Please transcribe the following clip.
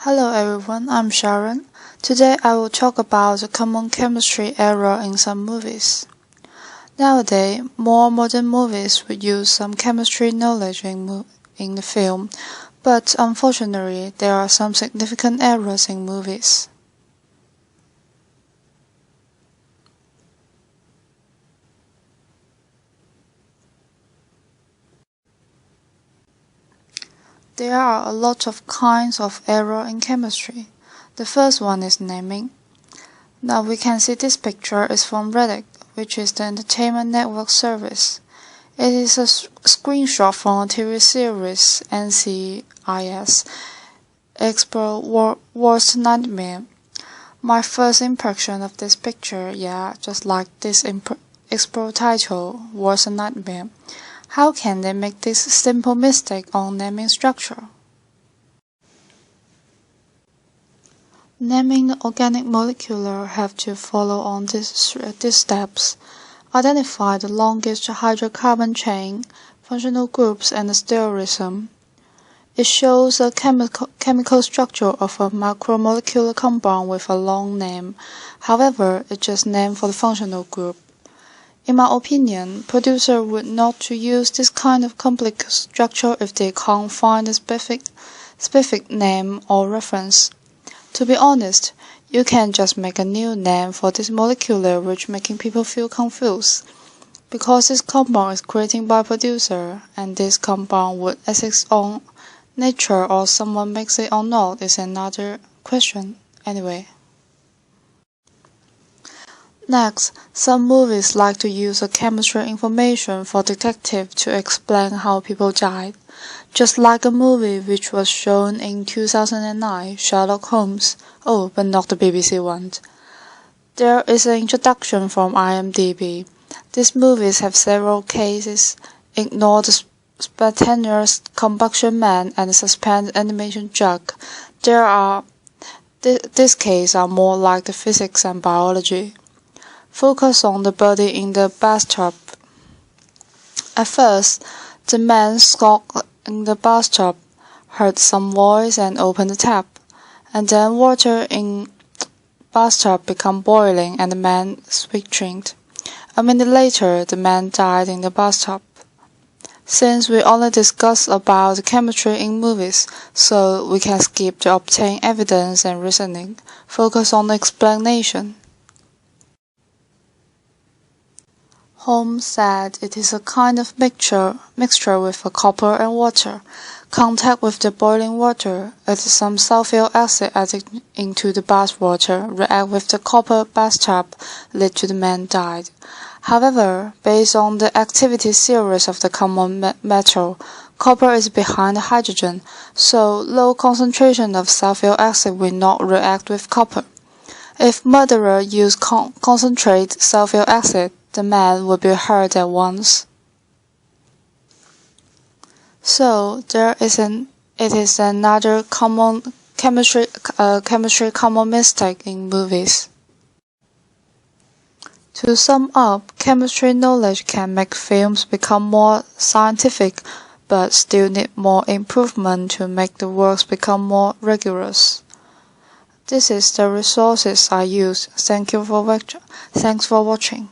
Hello everyone, I'm Sharon. Today I will talk about a common chemistry error in some movies. Nowadays, more modern movies would use some chemistry knowledge in the film, but unfortunately there are some significant errors in movies. There are a lot of kinds of error in chemistry. The first one is naming. Now we can see this picture is from Reddit, which is the entertainment network service. It is a screenshot from a TV series NCIS, Explore Worst Nightmare. My first impression of this picture, just like this Explore title, Worst Nightmare. How can they make this simple mistake on naming structure? Naming the organic molecule have to follow on these steps. Identify the longest hydrocarbon chain, functional groups, and the stereoism. It shows a chemical structure of a macromolecular compound with a long name. However, it's just named for the functional group. In my opinion, producers would not use this kind of complex structure if they can't find a specific name or reference. To be honest, you can just make a new name for this molecule which making people feel confused. Because this compound is created by producer, and this compound would exist on nature or someone makes it or not is another question. Anyway. Next, some movies like to use a chemistry information for detective to explain how people died, just like a movie which was shown in 2009, Sherlock Holmes. Oh, but not the BBC one. There is an introduction from IMDb. These movies have several cases, ignore the spontaneous combustion man and the suspended animation jug. These cases are more like the physics and biology. Focus on the body in the bathtub. At first, the man skulked in the bathtub, heard some voice and opened the tap, and then water in bathtub became boiling and the man switching. A minute later, the man died in the bathtub. Since we only discussed about the chemistry in movies, so we can skip to obtain evidence and reasoning. Focus on the explanation. Holmes said it is a kind of mixture with a copper and water. Contact with the boiling water, it is some sulfuric acid added into the bath water, react with the copper bathtub, led to the man died. However, based on the activity series of the common metal, copper is behind the hydrogen, so low concentration of sulfuric acid will not react with copper. If murderer used concentrate sulfuric acid, the man would be hurt at once. So it is another common chemistry common mistake in movies. To sum up, chemistry knowledge can make films become more scientific, but still need more improvement to make the works become more rigorous. This is the resources I use. Thanks for watching.